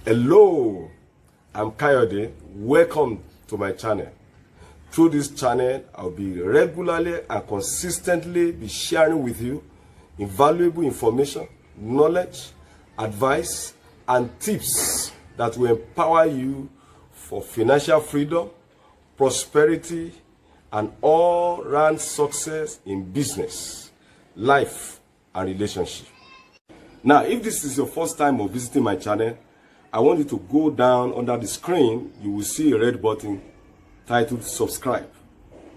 Hello, I'm Kayode. Welcome to my channel. Through this channel, I'll be regularly and consistently be sharing with you invaluable information, knowledge, advice, and tips that will empower you for financial freedom, prosperity, and all-round success in business, life, and relationship. Now, if this is your first time of visiting my channel, I want you to go down under the screen. You will see a red button titled subscribe.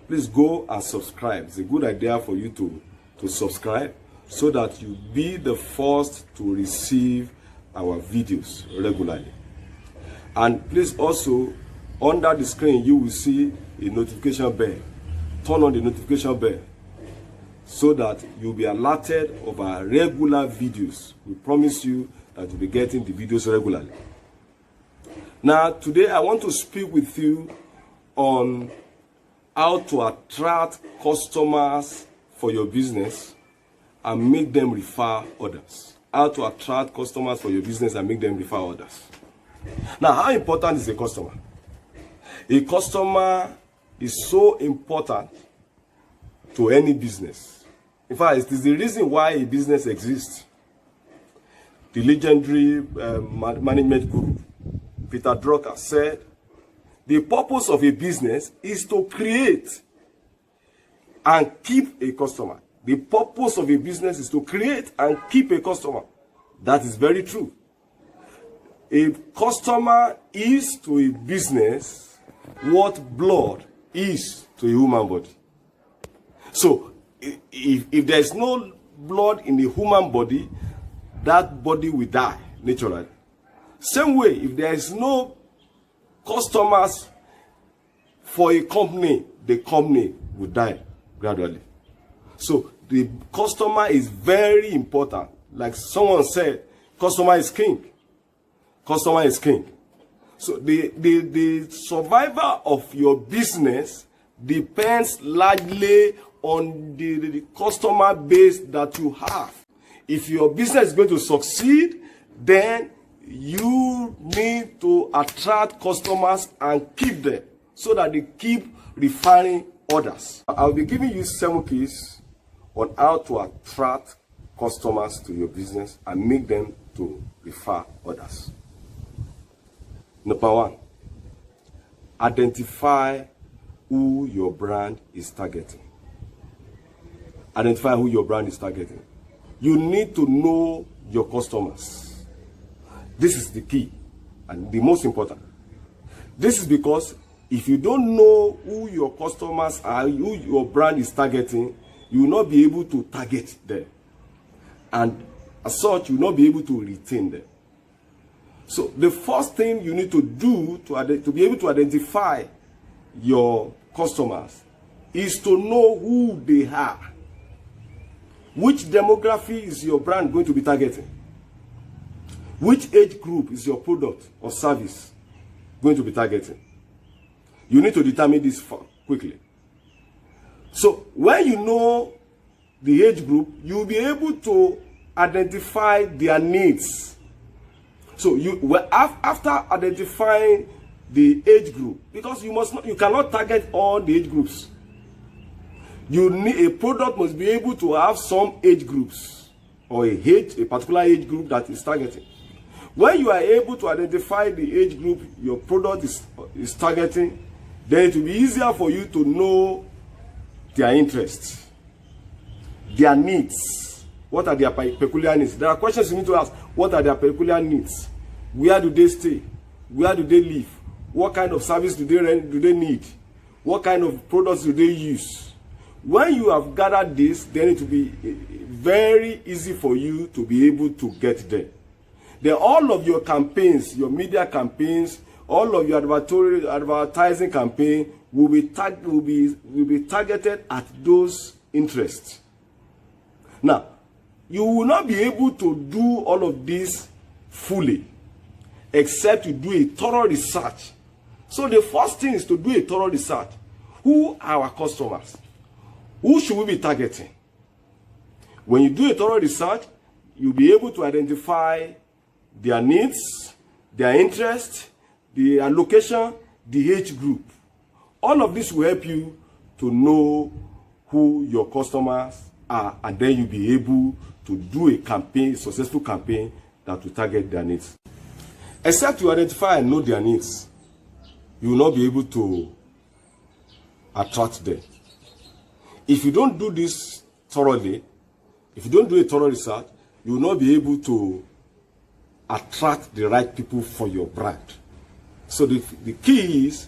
Please go and subscribe. It's a good idea for you to subscribe so that you be the first to receive our videos regularly. And please also, under the screen, you will see a notification bell. Turn on the notification bell so that you'll be alerted of our regular videos. We promise you that you'll be getting the videos regularly. Now, today I want to speak with you on how to attract customers for your business and make them refer others. How to attract customers for your business and make them refer others. Now, how important is a customer? A customer is so important to any business. In fact, it is the reason why a business exists. The legendary management guru, Peter Drucker, said, the purpose of a business is to create and keep a customer. The purpose of a business is to create and keep a customer. That is very true. A customer is to a business what blood is to a human body. So, if there is no blood in the human body, that body will die naturally. Same way, if there is no customers for a company, the company will die gradually. So the customer is very important. Like someone said, customer is king. Customer is king. So the survival of your business depends largely on the customer base that you have. If your business is going to succeed, then you need to attract customers and keep them so that they keep referring others. I'll be giving you 7 keys on how to attract customers to your business and make them to refer others. Number 1, identify who your brand is targeting. Identify who your brand is targeting. You need to know your customers. This is the key and the most important. This is because if you don't know who your customers are, who your brand is targeting, you will not be able to target them. And as such, you will not be able to retain them. So the first thing you need to do to be able to identify your customers is to know who they are. Which demography is your brand going to be targeting? Which age group is your product or service going to be targeting? You need to determine this quickly. So when you know the age group, you'll be able to identify their needs. So after identifying the age group, because you cannot target all the age groups. A product must be able to have some age groups or a particular age group that is targeting. When you are able to identify the age group your product is targeting, then it will be easier for you to know their interests, their needs. What are their peculiar needs? There are questions you need to ask. What are their peculiar needs? Where do they stay? Where do they live? What kind of service do they need? What kind of products do they use? When you have gathered this, then it will be very easy for you to be able to get there. Then all of your campaigns, your media campaigns, all of your advertising campaign will be targeted at those interests. Now, you will not be able to do all of this fully except you do a thorough research. So the first thing is to do a thorough research. Who are our customers? Who should we be targeting? When you do a thorough research, you'll be able to identify their needs, their interest, the location, the age group. All of this will help you to know who your customers are, and then you'll be able to do a campaign, successful campaign that will target their needs. Except you identify and know their needs, you will not be able to attract them. If you don't do this thoroughly, if you don't do a thorough research, you will not be able to attract the right people for your brand. So the key is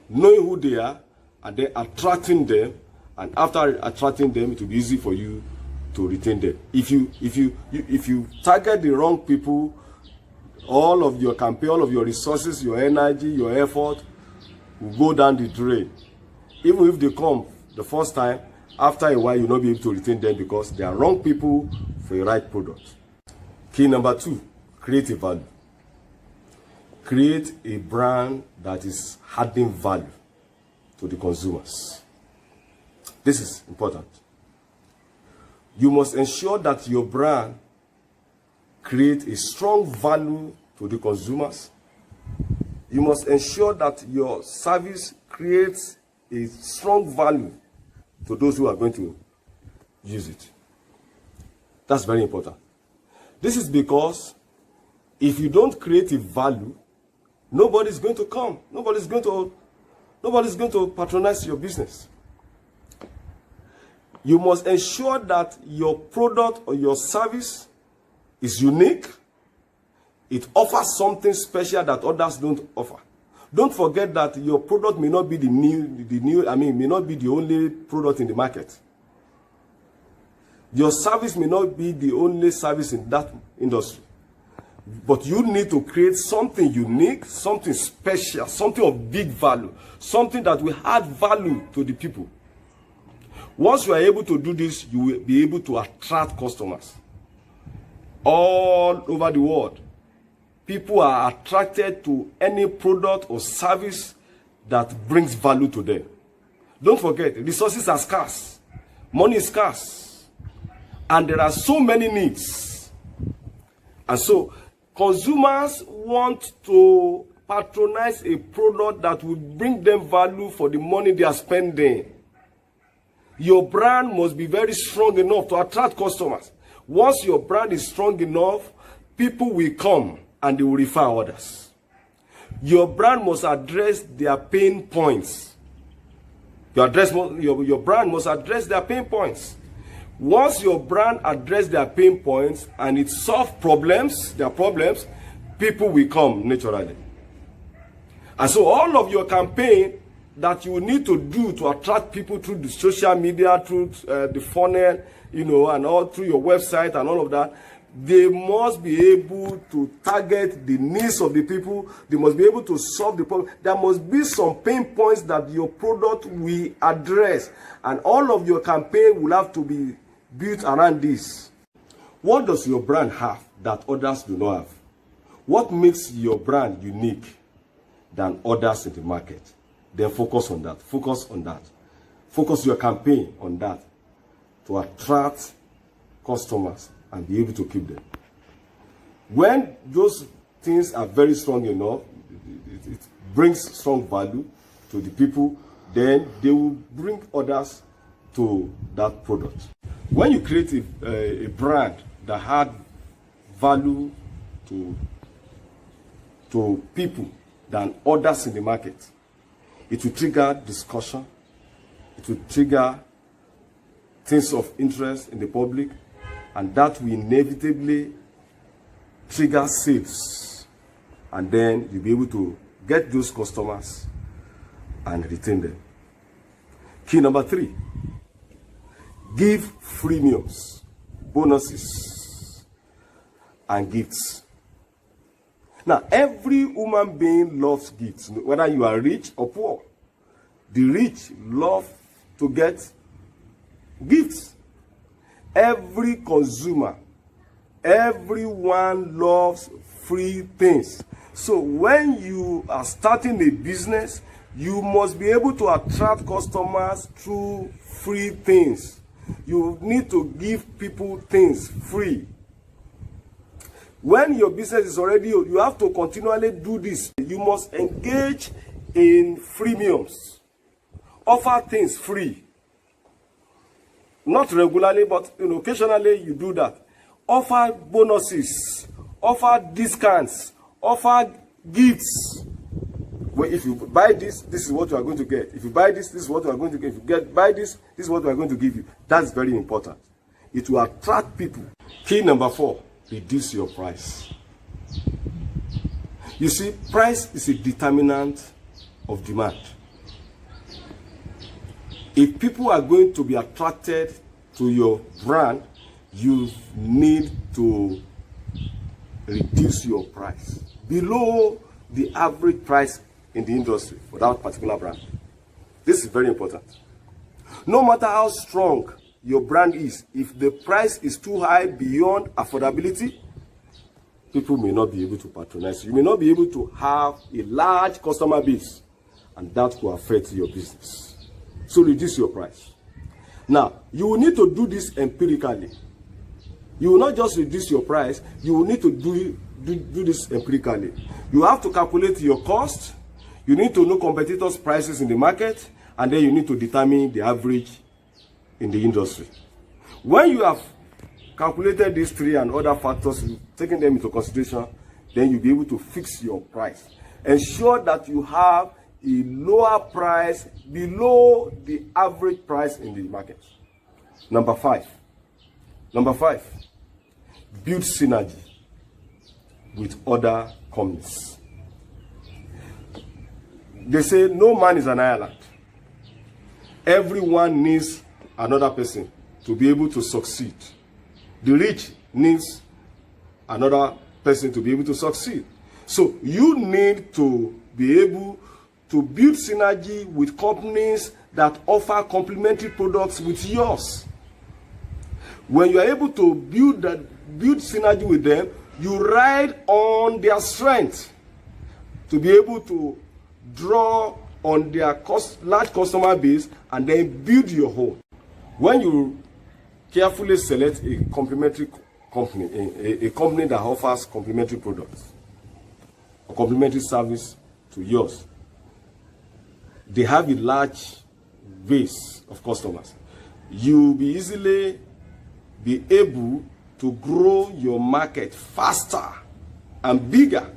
knowing who they are and then attracting them, and after attracting them, it will be easy for you to retain them. If you target the wrong people, all of your campaign, all of your resources, your energy, your effort will go down the drain. Even if they come the first time, after a while, you'll not be able to retain them because they are wrong people for the right product. Key number 2, create a value. Create a brand that is adding value to the consumers. This is important. You must ensure that your brand creates a strong value to the consumers. You must ensure that your service creates a strong value to those who are going to use it. That's very important. This is because if you don't create a value, nobody's going to come. Nobody's going to patronize your business. You must ensure that your product or your service is unique. It offers something special that others don't offer. Don't forget that your product may not be may not be the only product in the market. Your service may not be the only service in that industry. But you need to create something unique, something special, something of big value, something that will add value to the people. Once you are able to do this, you will be able to attract customers all over the world. People are attracted to any product or service that brings value to them. Don't forget, resources are scarce. Money is scarce. And there are so many needs. And so, consumers want to patronize a product that will bring them value for the money they are spending. Your brand must be very strong enough to attract customers. Once your brand is strong enough, people will come and they will refer others. Your brand must address their pain points. Your brand must address their pain points. Once your brand addresses their pain points and it solves their problems, people will come naturally. And so all of your campaign that you need to do to attract people through the social media, through the funnel, and all through your website and all of that, they must be able to target the needs of the people. They must be able to solve the problem. There must be some pain points that your product will address. And all of your campaign will have to be built around this. What does your brand have that others do not have? What makes your brand unique than others in the market? Then focus on that. Focus on that. Focus your campaign on that to attract customers and be able to keep them. When those things are very strong enough, it brings strong value to the people, then they will bring others to that product. When you create a brand that had value to people than others in the market, it will trigger discussion, it will trigger things of interest in the public, and that will inevitably trigger sales. And then you'll be able to get those customers and retain them. Key number 3, give freemiums, bonuses, and gifts. Now, every human being loves gifts, whether you are rich or poor. The rich love to get gifts. Every consumer, everyone loves free things. So when you are starting a business, you must be able to attract customers through free things. You need to give people things free. When your business is already, you have to continually do this. You must engage in freemiums. Offer things free. Not regularly, but occasionally you do that. Offer bonuses. Offer discounts. Offer gifts. Well, if you buy this, this is what you are going to get. If you buy this, this is what you are going to get. If you buy this, this is what we are going to give you. That's very important. It will attract people. Key number 4, reduce your price. You see, price is a determinant of demand. If people are going to be attracted to your brand, you need to reduce your price below the average price in the industry for that particular brand. This is very important. No matter how strong your brand is, if the price is too high beyond affordability, people may not be able to patronize you. You may not be able to have a large customer base, and that will affect your business. So reduce your price. Now, you will need to do this empirically. You will not just reduce your price, you will need to do this empirically. You have to calculate your cost, you need to know competitors' prices in the market, and then you need to determine the average in the industry. When you have calculated these 3 and other factors, taking them into consideration, then you'll be able to fix your price. Ensure that you have a lower price below the average price in the market. Number 5, build synergy with other companies. They say no man is an island. Everyone needs another person to be able to succeed. The rich needs another person to be able to succeed. So you need to be able to build synergy with companies that offer complementary products with yours. When you are able to build synergy with them, you ride on their strength to be able to draw on their large customer base and then build your own. When you carefully select a complementary company, a company that offers complementary products or complementary service to yours, they have a large base of customers. You'll be easily be able to grow your market faster and bigger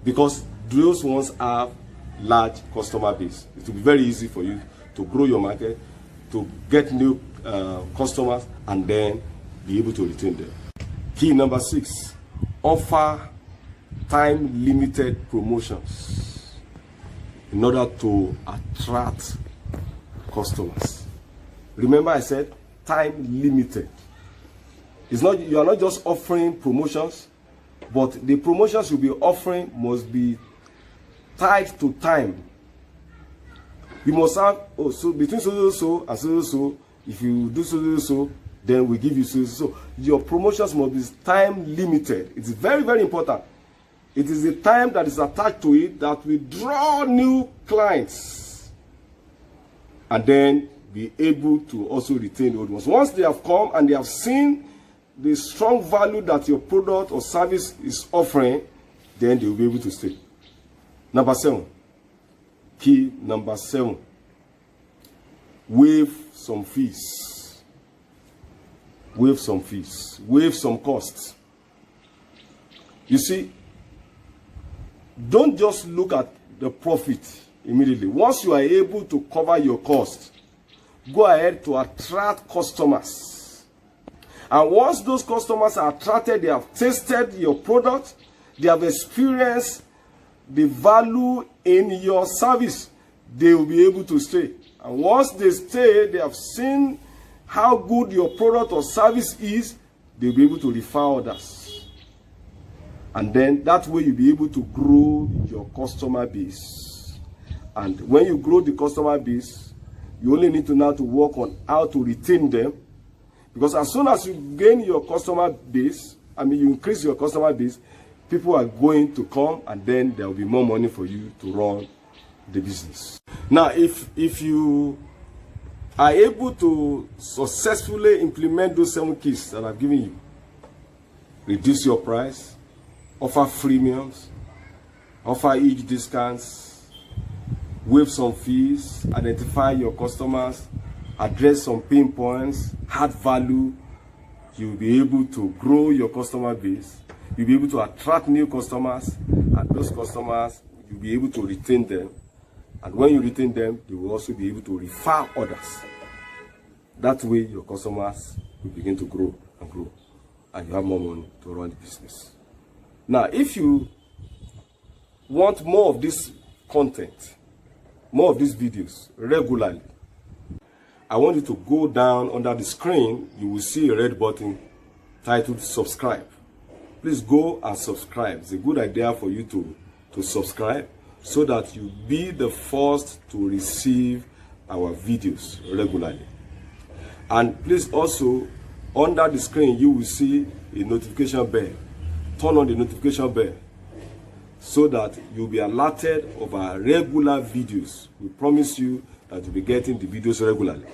because those ones have large customer base. It will be very easy for you to grow your market, to get new customers, and then be able to retain them. Key number 6, offer time-limited promotions in order to attract customers. Remember I said time-limited. It's not, you are not just offering promotions, but the promotions you'll be offering must be tied to time. You must have, so between so and so, if you do so, then we give you so. Your promotions must be time limited. It's very, very important. It is the time that is attached to it that will draw new clients and then be able to also retain old ones. Once they have come and they have seen the strong value that your product or service is offering, then they will be able to stay. Number 7, key number 7, waive some fees. Waive some fees. Waive some costs. You see, don't just look at the profit immediately. Once you are able to cover your costs, go ahead to attract customers. And once those customers are attracted, they have tasted your product, they have experienced the value in your service, they will be able to stay. And once they stay, they have seen how good your product or service is, they'll be able to refer others. And then that way you'll be able to grow your customer base. And when you grow the customer base, you only need to now to work on how to retain them. Because as soon as you gain your customer base, you increase your customer base, people are going to come, and then there will be more money for you to run the business. Now, if you are able to successfully implement those 7 keys that I've given you, reduce your price, offer freemiums, offer huge discounts, waive some fees, identify your customers, address some pain points, add value. You'll be able to grow your customer base. You'll be able to attract new customers, and those customers, you'll be able to retain them. And when you retain them, you will also be able to refer others. That way, your customers will begin to grow and grow, and you have more money to run the business. Now, if you want more of this content, more of these videos regularly, I want you to go down under the screen. You will see a red button titled subscribe. Please go and subscribe. It's a good idea for you to subscribe so that you be the first to receive our videos regularly. And please also, under the screen, you will see a notification bell. Turn on the notification bell so that you'll be alerted of our regular videos. We promise you that you'll be getting the videos regularly.